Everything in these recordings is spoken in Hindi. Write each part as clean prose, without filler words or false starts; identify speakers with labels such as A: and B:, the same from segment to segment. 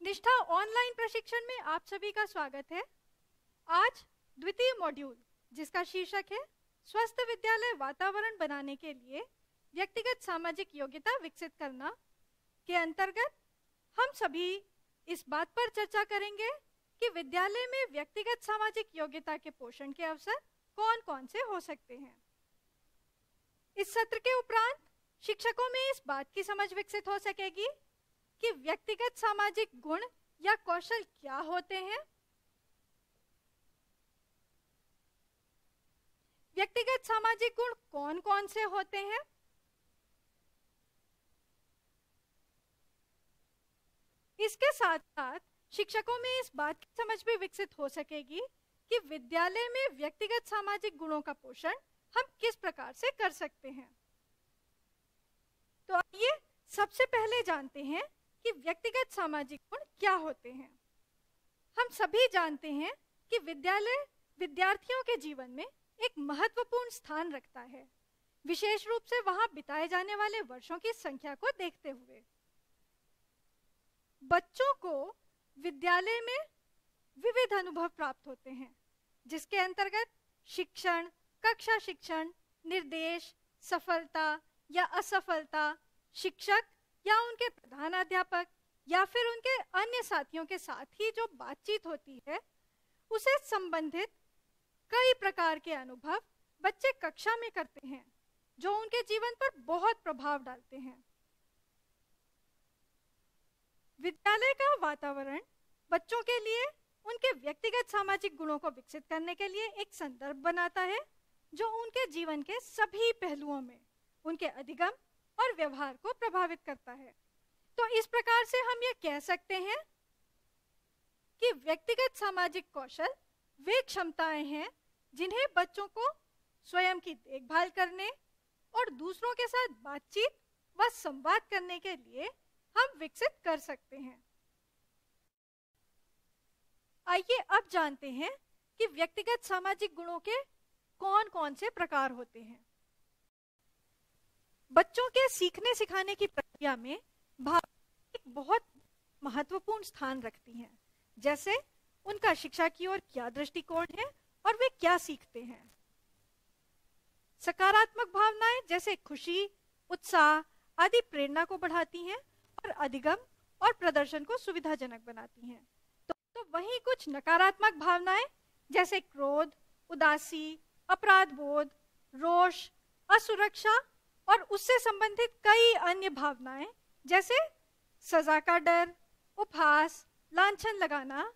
A: निष्ठा ऑनलाइन प्रशिक्षण में आप सभी का स्वागत है। आज द्वितीय मॉड्यूल, जिसका शीर्षक है स्वस्थ विद्यालय वातावरण बनाने के लिए व्यक्तिगत सामाजिक योग्यता विकसित करना, के अंतर्गत हम सभी इस बात पर चर्चा करेंगे कि विद्यालय में व्यक्तिगत सामाजिक योग्यता के पोषण के अवसर कौन कौन से हो सकते हैं। इस सत्र के उपरांत शिक्षकों में इस बात की समझ विकसित हो सकेगी कि व्यक्तिगत सामाजिक गुण या कौशल क्या होते हैं, व्यक्तिगत सामाजिक गुण कौन कौन से होते हैं, इसके साथ साथ शिक्षकों में इस बात की समझ भी विकसित हो सकेगी कि विद्यालय में व्यक्तिगत सामाजिक गुणों का पोषण हम किस प्रकार से कर सकते हैं। तो आइए सबसे पहले जानते हैं कि व्यक्तिगत सामाजिक गुण क्या होते हैं। हम सभी जानते हैं कि विद्यालय विद्यार्थियों के जीवन में एक महत्वपूर्ण स्थान रखता है, विशेष रूप से वहां बिताए जाने वाले वर्षों की संख्या को देखते हुए। बच्चों को विद्यालय में विविध अनुभव प्राप्त होते हैं, जिसके अंतर्गत शिक्षण, कक्षा शिक्षण, निर्देश, सफलता या असफलता, शिक्षक या उनके प्रधानाध्यापक या फिर उनके अन्य साथियों के साथ ही जो बातचीत होती है, उसे संबंधित कई प्रकार के अनुभव बच्चे कक्षा में करते हैं, जो उनके जीवन पर बहुत प्रभाव डालते हैं। विद्यालय का वातावरण बच्चों के लिए उनके व्यक्तिगत सामाजिक गुणों को विकसित करने के लिए एक संदर्भ बनाता है, जो उनके जीवन के सभी पहलुओं में उनके अधिगम और व्यवहार को प्रभावित करता है। तो इस प्रकार से हम ये कह सकते हैं कि व्यक्तिगत सामाजिक कौशल वे क्षमताएं हैं जिन्हें बच्चों को स्वयं की देखभाल करने और दूसरों के साथ बातचीत व संवाद करने के लिए हम विकसित कर सकते हैं। आइए अब जानते हैं कि व्यक्तिगत सामाजिक गुणों के कौन कौन से प्रकार होते हैं। बच्चों के सीखने सिखाने की प्रक्रिया में भावना एक बहुत महत्वपूर्ण स्थान रखती हैं, जैसे उनका शिक्षा की ओर क्या दृष्टिकोण है और वे क्या सीखते हैं। सकारात्मक भावनाएं जैसे खुशी, उत्साह आदि प्रेरणा को बढ़ाती हैं और अधिगम और प्रदर्शन को सुविधाजनक बनाती हैं। तो वहीं कुछ नकारात्मक भावनाएं जैसे क्रोध, उदासी, अपराध बोध, रोष, असुरक्षा और उससे संबंधित कई अन्य भावनाएं जैसे सजा का डर, उपहास, लांछन लगाना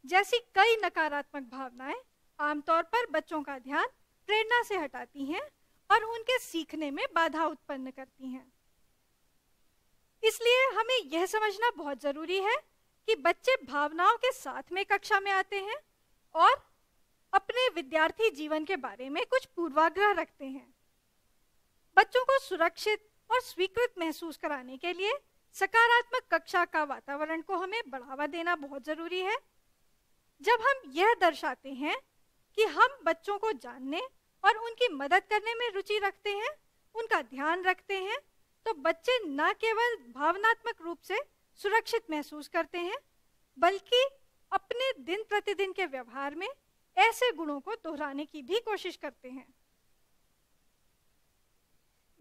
A: जैसी कई नकारात्मक भावनाएं आमतौर पर बच्चों का ध्यान प्रेरणा से हटाती हैं और उनके सीखने में बाधा उत्पन्न करती हैं। इसलिए हमें यह समझना बहुत जरूरी है कि बच्चे भावनाओं के साथ में कक्षा में आते हैं और अपने विद्यार्थी जीवन के बारे में कुछ पूर्वाग्रह रखते हैं। बच्चों को सुरक्षित और स्वीकृत महसूस कराने के लिए सकारात्मक कक्षा का वातावरण को हमें बढ़ावा देना बहुत जरूरी है। जब हम यह दर्शाते हैं कि हम बच्चों को जानने और उनकी मदद करने में रुचि रखते हैं, उनका ध्यान रखते हैं, तो बच्चे न केवल भावनात्मक रूप से सुरक्षित महसूस करते हैं, बल्कि अपने दिन प्रतिदिन के व्यवहार में ऐसे गुणों को दोहराने की भी कोशिश करते हैं।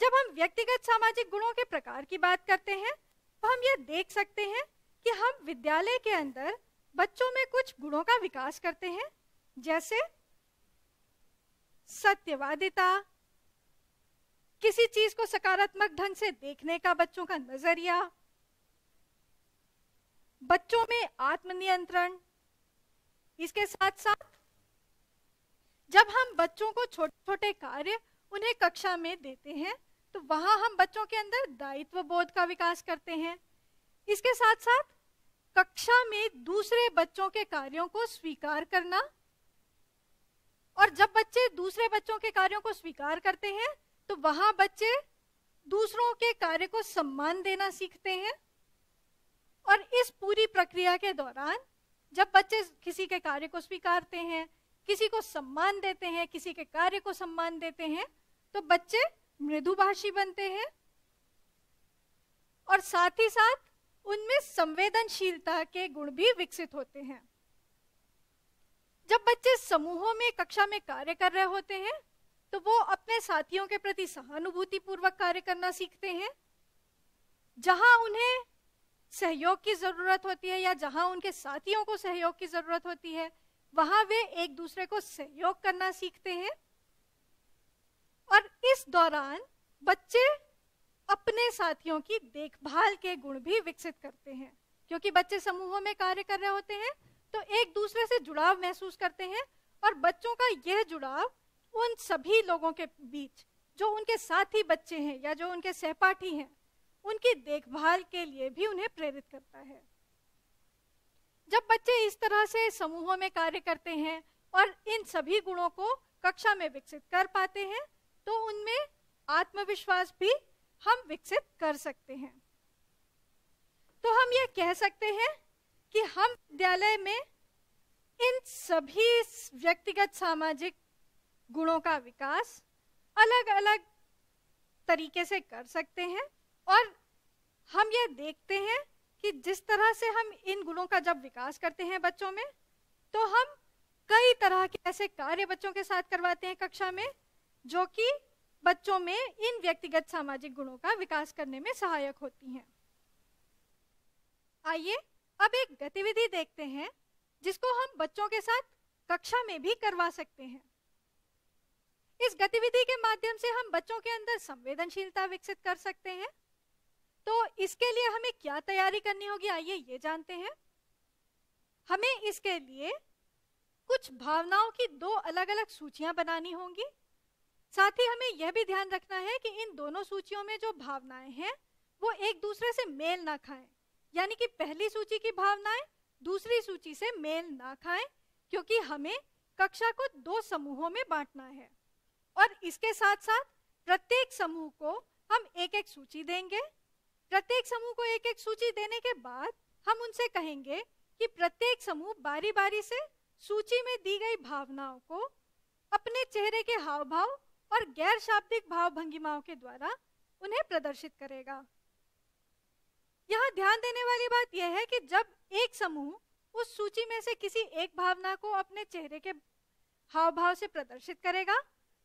A: जब हम व्यक्तिगत सामाजिक गुणों के प्रकार की बात करते हैं, तो हम यह देख सकते हैं कि हम विद्यालय के अंदर बच्चों में कुछ गुणों का विकास करते हैं, जैसे सत्यवादिता, किसी चीज को सकारात्मक ढंग से देखने का बच्चों का नजरिया, बच्चों में आत्मनियंत्रण। इसके साथ साथ जब हम बच्चों को छोटे छोटे कार्य उन्हें कक्षा में देते हैं, तो वहां हम बच्चों के अंदर दायित्व बोध का विकास करते हैं। इसके साथ साथ कक्षा में दूसरे बच्चों के कार्यों को स्वीकार करना, और जब बच्चे दूसरे बच्चों के कार्यों को स्वीकार करते हैं, तो वहां बच्चे दूसरों के कार्य को सम्मान देना सीखते हैं। और इस पूरी प्रक्रिया के दौरान जब बच्चे किसी के कार्य को स्वीकारते हैं, किसी को सम्मान देते हैं, किसी के कार्य को सम्मान देते हैं, तो बच्चे मृदुभाषी बनते हैं। और साथ ही साथ उनमें संवेदनशीलता के गुण भी विकसित होते हैं। जब बच्चे समूहों में कक्षा में कार्य कर रहे होते हैं तो वो अपने साथियों के प्रति सहानुभूति पूर्वक कार्य करना सीखते हैं। जहां उन्हें सहयोग की जरूरत होती है या जहां उनके साथियों को सहयोग की जरूरत होती है, वहां वे एक दूसरे को सहयोग करना सीखते हैं। और इस दौरान बच्चे अपने साथियों की देखभाल के गुण भी विकसित करते हैं, क्योंकि बच्चे समूहों में कार्य कर रहे होते हैं तो एक दूसरे से जुड़ाव महसूस करते हैं। और बच्चों का यह जुड़ाव उन सभी लोगों के बीच जो उनके साथी बच्चे हैं या जो उनके सहपाठी हैं, उनकी देखभाल के लिए भी उन्हें प्रेरित करता है। जब बच्चे इस तरह से समूहों में कार्य करते हैं और इन सभी गुणों को कक्षा में विकसित कर पाते हैं तो उनमें आत्मविश्वास भी हम विकसित कर सकते हैं। तो हम ये कह सकते हैं कि हम विद्यालय में इन सभी व्यक्तिगत सामाजिक गुणों का विकास अलग अलग तरीके से कर सकते हैं। और हम ये देखते हैं कि जिस तरह से हम इन गुणों का जब विकास करते हैं बच्चों में, तो हम कई तरह के ऐसे कार्य बच्चों के साथ करवाते हैं कक्षा में, जो कि बच्चों में इन व्यक्तिगत सामाजिक गुणों का विकास करने में सहायक होती हैं। आइए अब एक गतिविधि देखते हैं जिसको हम बच्चों के साथ कक्षा में भी करवा सकते हैं। इस गतिविधि के माध्यम से हम बच्चों के अंदर संवेदनशीलता विकसित कर सकते हैं। तो इसके लिए हमें क्या तैयारी करनी होगी, आइए ये जानते हैं। हमें इसके लिए कुछ भावनाओं की 2 अलग अलग सूचियां बनानी होंगी। साथ ही हमें यह भी ध्यान रखना है कि इन दोनों सूचियों में जो भावनाएं हैं वो एक दूसरे से मेल ना खाएं, यानी कि पहली सूची की भावनाएं दूसरी सूची से मेल ना खाएं, क्योंकि हमें कक्षा को 2 समूहों में बांटना है। और इसके साथ साथ प्रत्येक समूह को हम एक एक सूची देंगे। प्रत्येक समूह को एक एक सूची देने के बाद हम उनसे कहेंगे कि प्रत्येक समूह बारी बारी से सूची में दी गई भावनाओं को अपने चेहरे के हाव भाव और गैर शाब्दिक भाव भंगिमाओं के द्वारा उन्हें प्रदर्शित करेगा। यहाँ ध्यान देने वाली बात यह है कि जब एक समूह उस सूची में से किसी एक भावना को अपने चेहरे के हाव भाव से प्रदर्शित करेगा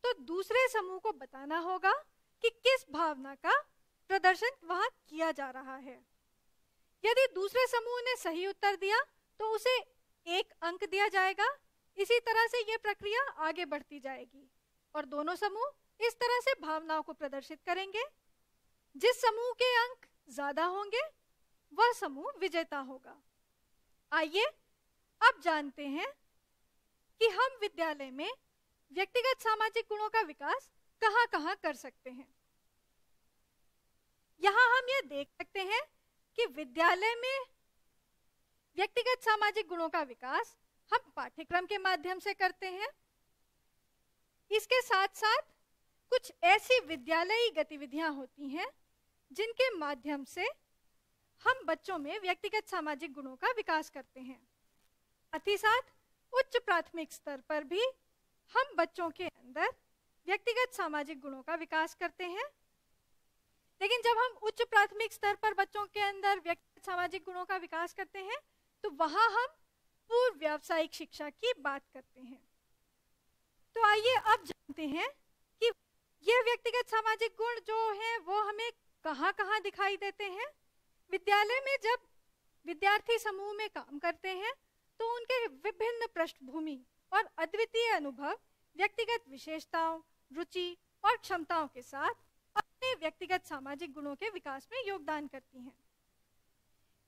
A: तो दूसरे समूह को बताना होगा कि किस भावना का प्रदर्शन वहां किया जा रहा है। यदि दूसरे समूह ने सही उत्तर दिया तो उसे 1 अंक दिया जाएगा। इसी तरह से यह प्रक्रिया आगे बढ़ती जाएगी और दोनों समूह इस तरह से भावनाओं को प्रदर्शित करेंगे। जिस समूह के अंक ज्यादा होंगे वह समूह विजेता होगा। आइए अब जानते हैं कि हम विद्यालय में व्यक्तिगत सामाजिक गुणों का विकास कहां-कहां कर सकते हैं। यहां हम यह देख सकते हैं कि विद्यालय में व्यक्तिगत सामाजिक गुणों का विकास हम पाठ्यक्रम के माध्यम से करते हैं। इसके साथ साथ कुछ ऐसी विद्यालयी गतिविधियां होती हैं जिनके माध्यम से हम बच्चों में व्यक्तिगत सामाजिक गुणों का विकास करते हैं। साथ ही साथ उच्च प्राथमिक स्तर पर भी हम बच्चों के अंदर व्यक्तिगत सामाजिक गुणों का विकास करते हैं। लेकिन जब हम उच्च प्राथमिक स्तर पर बच्चों के अंदर व्यक्तिगत सामाजिक गुणों का विकास करते हैं तो वहां हम पूर्व व्यावसायिक शिक्षा की बात करते हैं। तो आइए अब जानते हैं कि यह व्यक्तिगत सामाजिक गुण जो हैं वो हमें कहां-कहां दिखाई देते हैं। विद्यालय में जब विद्यार्थी समूह में काम करते हैं तो उनके विभिन्न पृष्ठभूमि और अद्वितीय अनुभव व्यक्तिगत विशेषताओं, रुचि और क्षमताओं के साथ अपने व्यक्तिगत सामाजिक गुणों के विकास में योगदान करती हैं।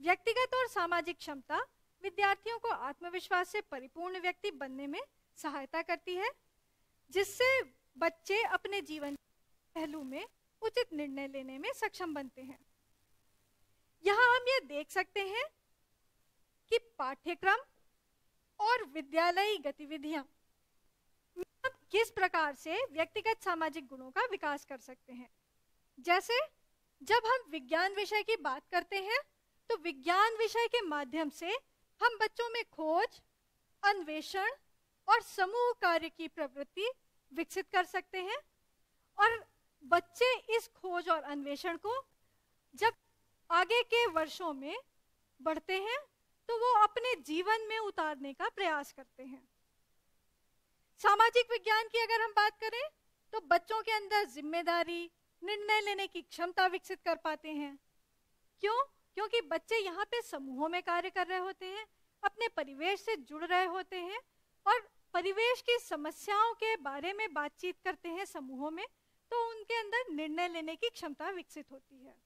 A: व्यक्तिगत और सामाजिक क्षमता विद्यार्थियों को आत्मविश्वास से परिपूर्ण व्यक्ति बनने में सहायता करती है, जिससे बच्चे अपने जीवन के पहलू में उचित निर्णय लेने में सक्षम बनते हैं। यहाँ हम ये देख सकते हैं कि पाठ्यक्रम और विद्यालयी गतिविधियां हम किस प्रकार से व्यक्तिगत सामाजिक गुणों का विकास कर सकते हैं। जैसे जब हम विज्ञान विषय की बात करते हैं तो विज्ञान विषय के माध्यम से हम बच्चों में खोज, अन्वेषण और समूह कार्य की प्रवृत्ति विकसित कर सकते हैं। और बच्चे इस खोज और अन्वेषण को जब आगे के वर्षों में बढ़ते हैं तो वो अपने जीवन में उतारने का प्रयास करते हैं। सामाजिक विज्ञान की अगर हम बात करें तो बच्चों के अंदर जिम्मेदारी, निर्णय लेने की क्षमता विकसित कर पाते हैं। क्यों? क्योंकि बच्चे यहाँ पे समूहों में कार्य कर रहे होते हैं, अपने परिवेश से जुड़ रहे होते हैं और परिवेश की समस्याओं के बारे में बातचीत करते हैं समूहों में, तो उनके अंदर निर्णय लेने की क्षमता विकसित होती है।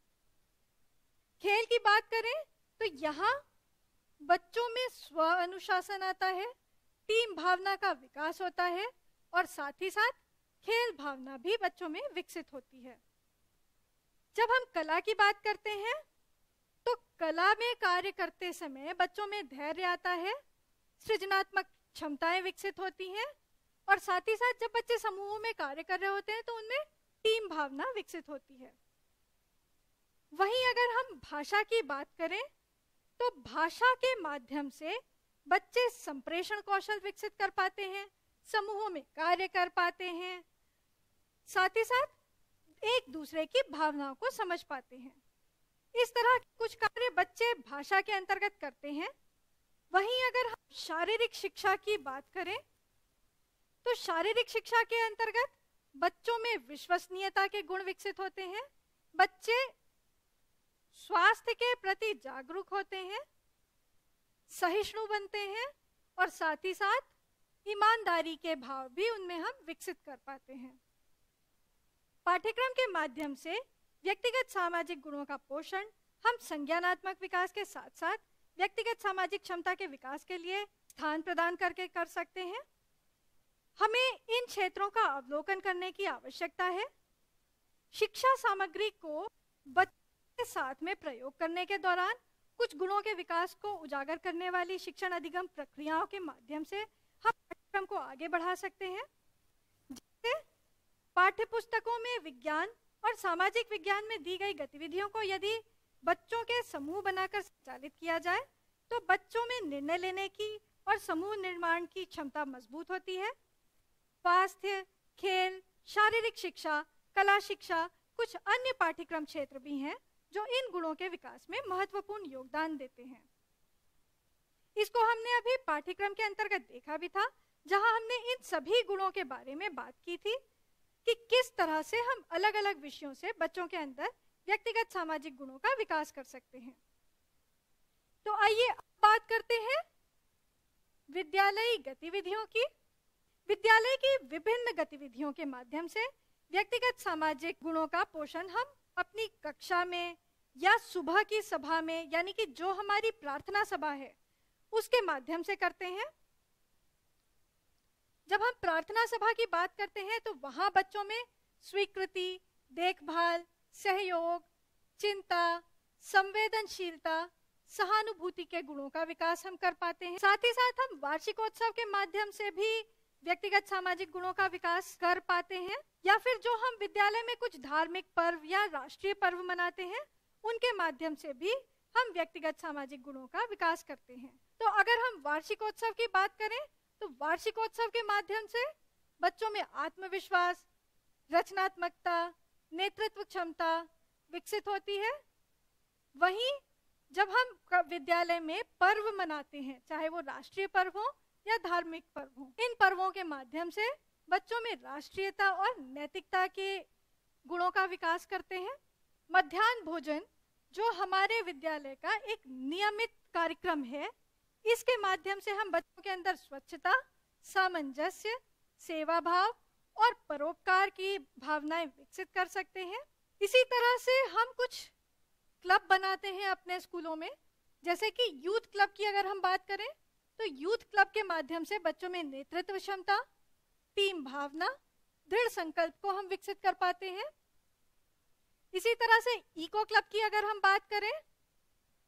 A: खेल की बात करें तो यहाँ बच्चों में स्व अनुशासन आता है, टीम भावना का विकास होता है और साथ ही साथ खेल भावना भी बच्चों में विकसित होती है। जब हम कला की बात करते हैं तो कला में कार्य करते समय बच्चों में धैर्य आता है, सृजनात्मक क्षमताएं विकसित होती हैं और साथ ही साथ जब बच्चे समूहों में कार्य कर रहे होते हैं तो उनमें टीम भावना विकसित होती है। वहीं अगर हम भाषा की बात करें तो भाषा के माध्यम से बच्चे संप्रेषण कौशल विकसित कर पाते हैं, समूहों में कार्य कर पाते हैं, साथ ही साथ एक दूसरे की भावनाओं को समझ पाते हैं। इस तरह कुछ कार्य बच्चे भाषा के अंतर्गत करते हैं। वहीं अगर हम शारीरिक शिक्षा की बात करें तो शारीरिक शिक्षा के अंतर्गत बच्चों में विश्वसनीयता के गुण विकसित होते हैं, बच्चे स्वास्थ्य के प्रति जागरूक होते हैं, सहिष्णु बनते हैं और साथ ही साथ ईमानदारी के भाव भी उनमें हम विकसित कर पाते हैं। पाठ्यक्रम के माध्यम से व्यक्तिगत सामाजिक गुणों का पोषण हम संज्ञानात्मक विकास के साथ साथ व्यक्तिगत सामाजिक क्षमता के विकास के लिए स्थान प्रदान करके कर सकते हैं। हमें इन क्षेत्रों का अवलोकन करने की आवश्यकता है। शिक्षा सामग्री को बच्चों के साथ में प्रयोग करने के दौरान कुछ गुणों के विकास को उजागर करने वाली शिक्षण अधिगम प्रक्रियाओं के माध्यम से हम पाठ्यक्रम को आगे बढ़ा सकते हैं। जैसे पाठ्यपुस्तकों में विज्ञान और सामाजिक विज्ञान में दी गई गतिविधियों को यदि बच्चों के समूह बनाकर संचालित किया जाए तो बच्चों में निर्णय लेने की और समूह निर्माण की क्षमता मजबूत होती है। स्वास्थ्य, खेल, शारीरिक शिक्षा, कला शिक्षा, कुछ अन्य पाठ्यक्रम क्षेत्र भी हैं जो इन गुणों के विकास में महत्वपूर्ण योगदान देते हैं। इसको हमने अभी पाठ्यक्रम के अंतर्गत देखा भी था, जहां हमने इन सभी गुणों के बारे में बात की थी कि किस तरह से हम अलग अलग विषयों से बच्चों के अंदर व्यक्तिगत सामाजिक गुणों का विकास कर सकते हैं। तो आइए अब बात करते हैं विद्यालयी गतिविधियों की। विद्यालय की विभिन्न गतिविधियों के माध्यम से व्यक्तिगत सामाजिक गुणों का पोषण हम अपनी कक्षा में या सुबह की सभा में, यानी कि जो हमारी प्रार्थना सभा है, उसके माध्यम से करते हैं। जब हम प्रार्थना सभा की बात करते हैं तो वहां बच्चों में स्वीकृति, देखभाल, सहयोग, चिंता, संवेदनशीलता, सहानुभूति के गुणों का विकास हम कर पाते हैं। साथ ही साथ हम वार्षिकोत्सव के माध्यम से भी व्यक्तिगत सामाजिक गुणों का विकास कर पाते हैं, या फिर जो हम विद्यालय में कुछ धार्मिक पर्व या राष्ट्रीय पर्व मनाते हैं उनके माध्यम से भी हम व्यक्तिगत सामाजिक गुणों का विकास करते हैं। तो अगर हम वार्षिकोत्सव की बात करें तो वार्षिकोत्सव के माध्यम से बच्चों में आत्मविश्वास, रचनात्मकता, नेतृत्व क्षमता विकसित होती है। वहीं जब हम विद्यालय में पर्व मनाते हैं, चाहे वो राष्ट्रीय पर्व हो या धार्मिक पर्व हो, इन पर्वों के माध्यम से बच्चों में राष्ट्रीयता और नैतिकता के गुणों का विकास करते हैं। मध्याह्न भोजन जो हमारे विद्यालय का एक नियमित कार्यक्रम है, इसके माध्यम से हम बच्चों के अंदर स्वच्छता, सामंजस्य, सेवा भाव और परोपकार की भावनाएं विकसित कर सकते हैं। इसी तरह से हम कुछ क्लब बनाते हैं अपने स्कूलों में, जैसे कि यूथ क्लब की अगर हम बात करें तो यूथ क्लब के माध्यम से बच्चों में नेतृत्व क्षमता, टीम भावना, दृढ़ संकल्प को हम विकसित कर पाते हैं। इसी तरह से इको क्लब की अगर हम बात करें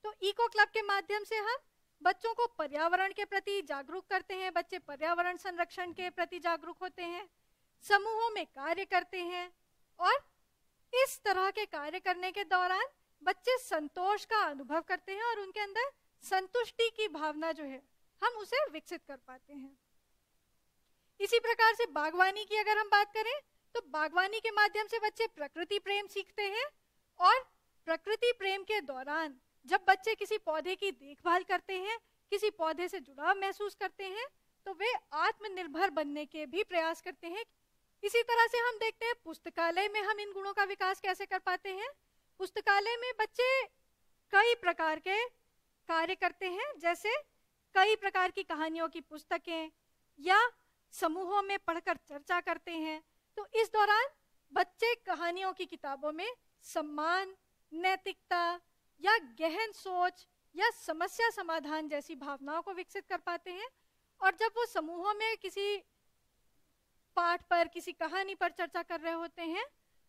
A: तो इको क्लब के माध्यम से हम बच्चों को पर्यावरण के प्रति जागरूक करते हैं, बच्चे पर्यावरण संरक्षण के प्रति जागरूक होते हैं, समूहों में कार्य करते हैं और इस तरह के कार्य करने के दौरान बच्चे संतोष का अनुभव करते हैं और उनके अंदर संतुष्टि की भावना जो है हम उसे विकसित कर पाते हैं। इसी प्रकार से बागवानी की अगर हम बात करें तो बागवानी के माध्यम से बच्चे प्रकृति प्रेम सीखते हैं और प्रकृति प्रेम के दौरान जब बच्चे किसी पौधे की देखभाल करते हैं, किसी पौधे से जुड़ाव महसूस करते हैं, तो वे आत्मनिर्भर बनने के भी प्रयास करते हैं। इसी तरह से हम देखते हैं पुस्तकालय में हम इन गुणों का विकास कैसे कर पाते हैं। पुस्तकालय में बच्चे कई प्रकार के कार्य करते हैं, जैसे कई प्रकार की कहानियों की पुस्तकें या समूहों में पढ़कर चर्चा करते हैं। तो इस दौरान बच्चे कहानियों की किताबों में सम्मान, नैतिकता या गहन सोच या समस्या समाधान जैसी भावनाओं को विकसित कर पाते हैं। और जब वो समूहों में किसी पाठ पर, किसी कहानी पर चर्चा कर रहे होते हैं,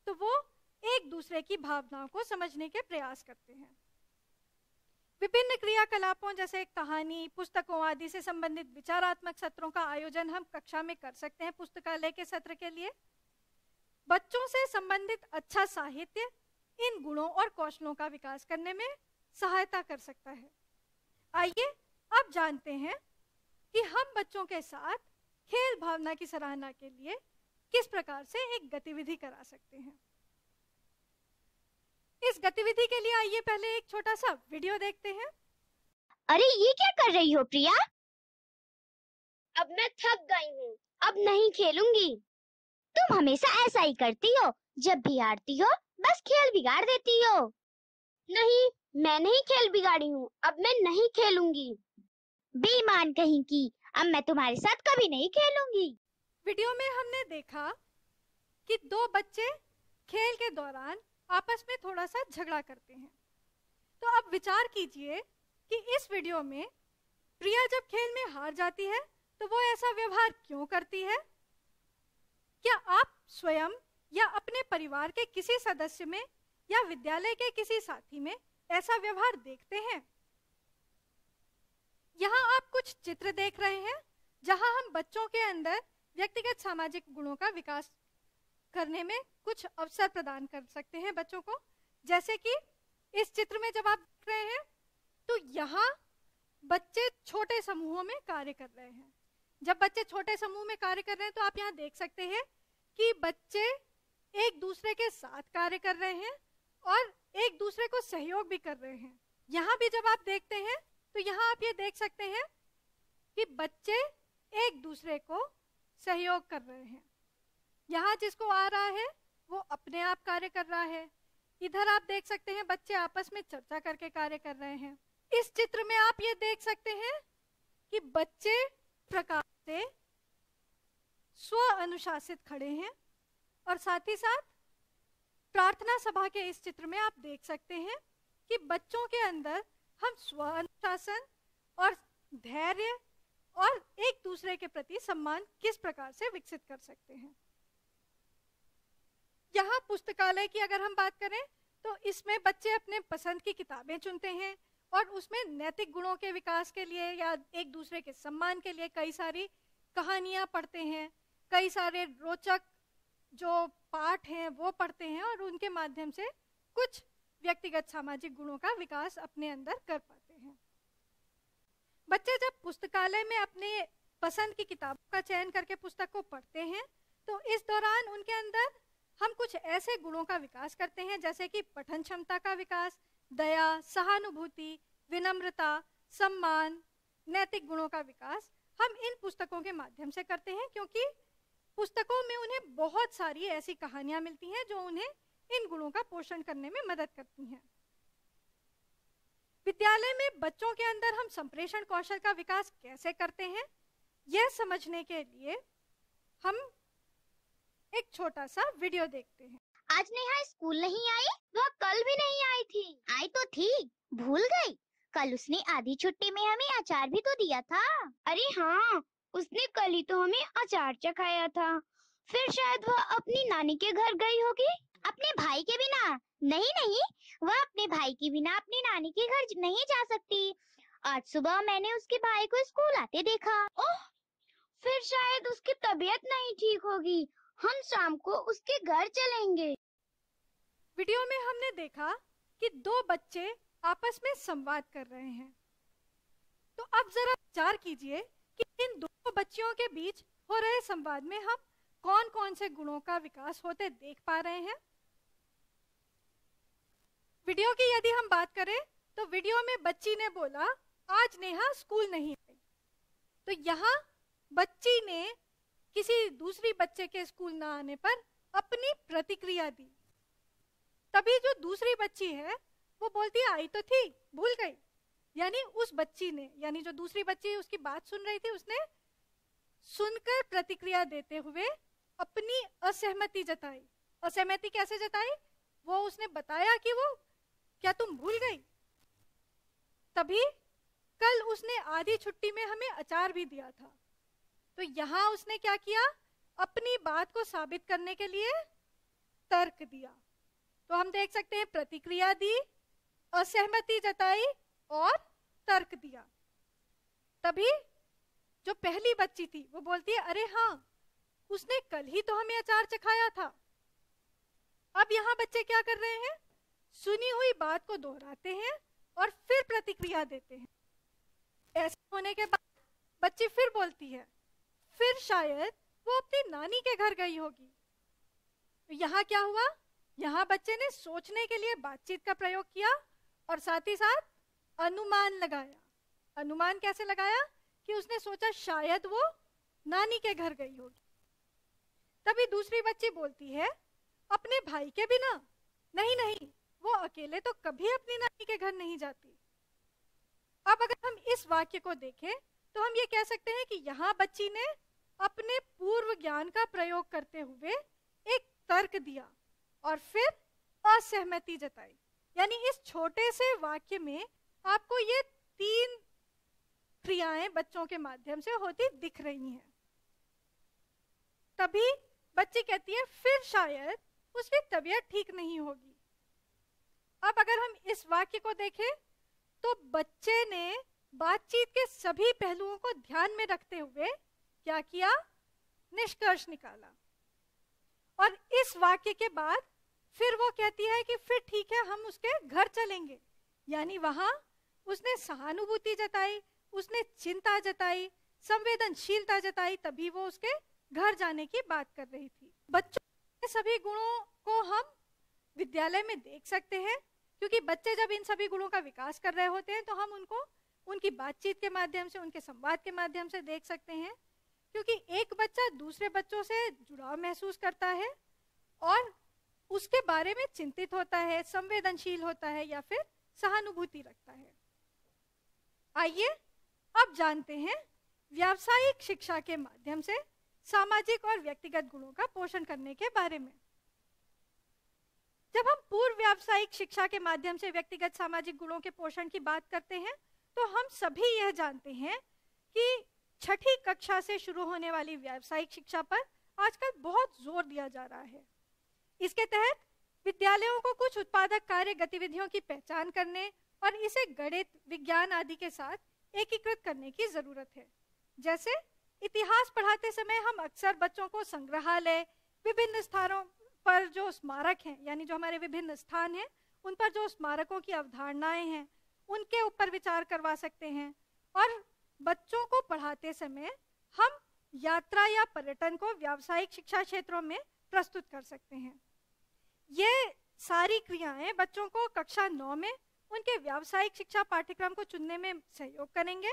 A: तो वो एक दूसरे की भावनाओं को समझने के प्रयास करते हैं। विभिन्न क्रियाकलापों जैसे कहानी, पुस्तकों आदि से संबंधित विचारात्मक सत्रों का आयोजन हम कक्षा में कर सकते हैं पुस्तकालय के सत्र के लिए। बच्चों से संबंधित अच्छा साहित्य इन गुणों और कौशलों का विकास करने में सहायता कर सकता है। आइए अब जानते हैं कि हम बच्चों के साथ खेल भावना की सराहना के लिए किस प्रकार से एक गतिविधि करा सकते हैं। इस गतिविधि के लिए आइए पहले एक छोटा सा वीडियो देखते हैं।
B: अरे ये क्या कर रही हो प्रिया? अब मैं थक गई हूँ, अब नहीं खेलूंगी। तुम हमेशा ऐसा ही करती हो, जब भी हारती हो बस खेल बिगाड़ देती हो। नहीं, मैं नहीं खेल बिगाड़ी हूँ, अब मैं नहीं खेलूंगी। बेईमान कहीं की, अब मैं तुम्हारे साथ कभी नहीं खेलूंगी।
A: वीडियो में हमने देखा कि दो बच्चे खेल के दौरान आपस में थोड़ा सा झगड़ा करते हैं। तो अब विचार कीजिए कि इस वीडियो में प्रिया जब खेल में हार जाती है तो वो ऐसा व्यवहार क्यों करती है? क्या आप स्वयं या अपने परिवार के किसी सदस्य में या विद्यालय के किसी साथी में ऐसा व्यवहार देखते हैं? यहाँ आप कुछ चित्र देख रहे हैं जहां हम बच्चों के अंदर व्यक्तिगत सामाजिक गुणों का विकास करने में कुछ अवसर प्रदान कर सकते हैं बच्चों को। जैसे कि इस चित्र में जब आप देख रहे हैं तो यहाँ बच्चे छोटे समूहों में कार्य कर रहे हैं। जब बच्चे छोटे समूह में कार्य कर रहे हैं तो आप यहाँ देख सकते हैं कि बच्चे एक दूसरे के साथ कार्य कर रहे हैं और एक दूसरे को सहयोग भी कर रहे हैं। यहाँ भी जब आप देखते हैं तो यहाँ आप ये देख सकते हैं कि बच्चे एक दूसरे को सहयोग कर रहे हैं। यहाँ जिसको आ रहा है वो अपने आप कार्य कर रहा है। इधर आप देख सकते हैं बच्चे आपस में चर्चा करके कार्य कर रहे हैं। इस चित्र में आप ये देख सकते हैं कि बच्चे प्रकार से स्व अनुशासित खड़े हैं और साथ ही साथ प्रार्थना सभा के इस चित्र में आप देख सकते हैं कि बच्चों के अंदर हम स्व अनुशासन और धैर्य और एक दूसरे के प्रति सम्मान किस प्रकार से विकसित कर सकते हैं। यहाँ पुस्तकालय की अगर हम बात करें तो इसमें बच्चे अपने पसंद की किताबें चुनते हैं और उसमें नैतिक गुणों के विकास के लिए या एक दूसरे के सम्मान के लिए कई सारी कहानियां पढ़ते हैं, कई सारे रोचक जो पाठ हैं वो पढ़ते हैं और उनके माध्यम से कुछ व्यक्तिगत सामाजिक गुणों का विकास अपने अंदर कर पाते हैं। बच्चे जब पुस्तकालय में अपने पसंद की किताबों का चयन करके पुस्तक को पढ़ते हैं तो इस दौरान उनके अंदर हम कुछ ऐसे गुणों का विकास करते हैं जैसे कि पठन क्षमता का विकास, दया, सहानुभूति, विनम्रता, सम्मान, नैतिक गुणों का विकास हम इन पुस्तकों के माध्यम से करते हैं, क्योंकि पुस्तकों में उन्हें बहुत सारी ऐसी कहानियां मिलती हैं जो उन्हें इन गुणों का पोषण करने में मदद करती हैं। विद्यालय में बच्चों के अंदर हम संप्रेषण कौशल का विकास कैसे करते हैं, यह समझने के लिए हम एक छोटा सा वीडियो देखते हैं।
B: आज नेहा स्कूल नहीं आई? वह कल भी नहीं आई थी। आई तो थी, भूल गई। कल उसने आधी छुट्टी में हमें अचार भी तो दिया था। अरे हाँ, उसने कल ही तो हमें अचार चखाया था। फिर शायद वह अपनी नानी के घर गई होगी। अपने भाई के बिना? नहीं नहीं, वह अपने भाई के बिना अपनी नानी के घर नहीं जा सकती। आज सुबह मैंने उसके भाई को स्कूल आते देखा। ओह, फिर शायद उसकी तबीयत नहीं ठीक होगी। हम शाम को उसके घर चलेंगे।
A: वीडियो में हमने देखा कि दो बच्चे आपस में संवाद कर रहे हैं। तो अब जरा विचार कीजिए कि इन दो बच्चियों के बीच हो रहे संवाद में हम कौन कौन से गुणों का विकास होते देख पा रहे हैं। वीडियो की यदि हम बात करें तो वीडियो में बच्ची ने बोला आज नेहा स्कूल नहीं आई। तो यहाँ बच्ची ने किसी दूसरी बच्चे के स्कूल ना आने पर अपनी प्रतिक्रिया दी। तभी जो दूसरी बच्ची है वो बोलती है आई तो थी, भूल गई। यानी उस बच्ची ने, यानी जो दूसरी बच्ची उसकी बात सुन रही थी, उसने सुनकर प्रतिक्रिया देते हुए अपनी असहमति जताई। असहमति कैसे जताई? वो उसने बताया कि वो क्या तुम भूल गई? तभी कल उसने आधी छुट्टी में हमें अचार भी दिया था। तो यहाँ उसने क्या किया? अपनी बात को साबित करने के लिए तर्क दिया। तो हम देख सकते हैं प्रतिक्रिया दी, असहमति जताई और तर्क दिया। तभी जो पहली बच्ची थी वो बोलती है अरे हाँ, उसने कल ही तो हमें अचार चखाया था। अब यहाँ बच्चे क्या कर रहे हैं? सुनी हुई बात को दोहराते हैं और फिर प्रतिक्रिया देते हैं। ऐसा होने के बाद बच्ची फिर बोलती है फिर शायद वो अपनी नानी के घर गई होगी। तो यहाँ क्या हुआ? यहाँ बच्चे ने सोचने के लिए बातचीत का प्रयोग किया और साथ ही साथ अनुमान लगाया। अनुमान कैसे लगाया? कि उसने सोचा शायद वो नानी के घर गई होगी। तभी दूसरी बच्ची बोलती है अपने भाई के बिना? नहीं नहीं, वो अकेले तो कभी अपनी नानी के घर नहीं जाती। अब अगर हम इस वाक्य को देखें तो हम ये कह सकते हैं कि यहाँ बच्ची ने अपने पूर्व ज्ञान का प्रयोग करते हुए एक तर्क दिया और फिर असहमति जताई। यानी इस छोटे से वाक्य में आपको ये 3 क्रियाएं बच्चों के माध्यम से होती दिख रही हैं। तभी बच्ची कहती है फिर शायद उसकी तबीयत ठीक नहीं होगी। अब अगर हम इस वाक्य को देखें तो बच्चे ने बातचीत के सभी पहलुओं को ध्यान में रखते हुए क्या किया? निष्कर्ष निकाला। और इस वाक्य के बाद फिर वो कहती है कि फिर ठीक है, हम उसके घर चलेंगे। यानी वहां उसने सहानुभूति जताई, उसने चिंता जताई, संवेदनशीलता जताई, तभी वो उसके घर जाने की बात कर रही थी। बच्चों के सभी गुणों को हम विद्यालय में देख सकते हैं, क्योंकि बच्चे जब इन सभी गुणों का विकास कर रहे होते हैं तो हम उनको उनकी बातचीत के माध्यम से, उनके संवाद के माध्यम से देख सकते हैं। क्योंकि एक बच्चा दूसरे बच्चों से जुड़ाव महसूस करता है और उसके बारे में चिंतित होता है, संवेदनशील होता है या फिर सहानुभूति रखता है। आइए अब जानते हैं व्यावसायिक शिक्षा के माध्यम से सामाजिक और व्यक्तिगत गुणों का पोषण करने के बारे में। जब हम पूर्व व्यावसायिक शिक्षा के माध्यम से व्यक्तिगत सामाजिक गुणों के पोषण की बात करते हैं तो हम सभी यह जानते हैं कि 6ठी कक्षा से शुरू होने वाली व्यावसायिक शिक्षा पर आजकल बहुत जोर दिया जा रहा है। इसके तहत विद्यालयों को कुछ उत्पादक कार्य गतिविधियों की पहचान करने और इसे गणित, विज्ञान आदि के साथ एकीकृत करने की जरूरत है। जैसे इतिहास पढ़ाते समय हम अक्सर बच्चों को संग्रहालय, विभिन्न स्थानों पर जो स्मारक हैं, यानी जो हमारे विभिन्न स्थान हैं, उन पर जो स्मारकों की अवधारणाएं हैं उनके ऊपर विचार करवा सकते हैं। और बच्चों को पढ़ाते समय हम यात्रा या पर्यटन को व्यावसायिक शिक्षा क्षेत्रों में प्रस्तुत कर सकते हैं। ये सारी क्रियाएं बच्चों को कक्षा 9 में उनके व्यावसायिक शिक्षा पाठ्यक्रम को चुनने में सहयोग करेंगे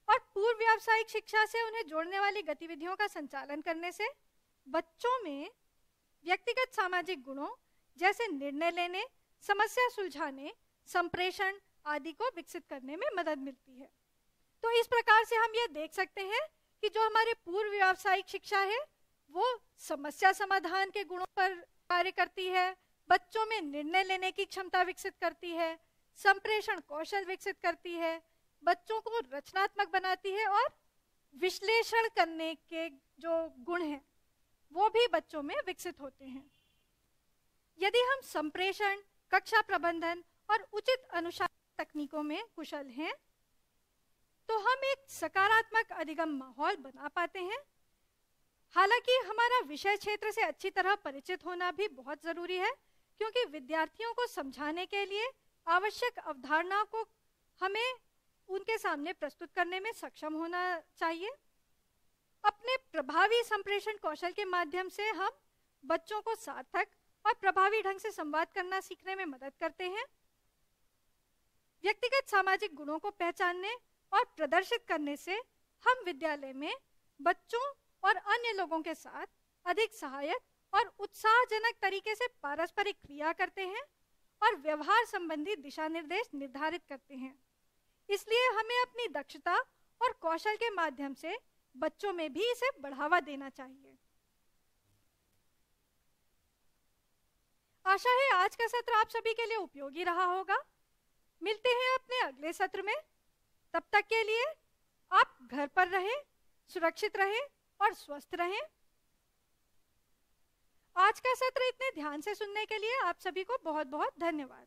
A: और पूर्व व्यावसायिक शिक्षा से उन्हें जोड़ने वाली गतिविधियों का संचालन करने से बच्चों में व्यक्तिगत सामाजिक गुणों जैसे निर्णय लेने, समस्या सुलझाने, संप्रेषण आदि को विकसित करने में मदद मिलती है। तो इस प्रकार से हम ये देख सकते हैं कि जो हमारे पूर्व व्यावसायिक शिक्षा है वो समस्या समाधान के गुणों पर कार्य करती है, बच्चों में निर्णय लेने की क्षमता विकसित करती है, संप्रेषण कौशल विकसित करती है, बच्चों को रचनात्मक बनाती है और विश्लेषण करने के जो गुण हैं वो भी बच्चों में विकसित होते हैं। यदि हम संप्रेषण, कक्षा प्रबंधन और उचित अनुशासन तकनीकों में कुशल हैं तो हम एक सकारात्मक अधिगम माहौल बना पाते हैं। हालांकि हमारा विषय क्षेत्र से अच्छी तरह परिचित होना भी बहुत जरूरी है, क्योंकि विद्यार्थियों को समझाने के लिए आवश्यक अवधारणाओं को हमें उनके सामने प्रस्तुत करने में सक्षम होना चाहिए। अपने प्रभावी संप्रेषण कौशल के माध्यम से हम बच्चों को सार्थक और प्रभावी ढंग से संवाद करना सीखने में मदद करते हैं। व्यक्तिगत सामाजिक गुणों को पहचानने और प्रदर्शित करने से हम विद्यालय में बच्चों और अन्य लोगों के साथ अधिक सहायक और उत्साहजनक तरीके से पारस्परिक क्रिया करते हैं और व्यवहार संबंधी दिशा निर्देश निर्धारित करते हैं। इसलिए हमें अपनी दक्षता और कौशल के माध्यम से बच्चों में भी इसे बढ़ावा देना चाहिए। आशा है आज का सत्र आप सभी के लिए उपयोगी रहा होगा। मिलते हैं अपने अगले सत्र में। तब तक के लिए आप घर पर रहें, सुरक्षित रहें और स्वस्थ रहें। आज का सत्र इतने ध्यान से सुनने के लिए आप सभी को बहुत बहुत धन्यवाद।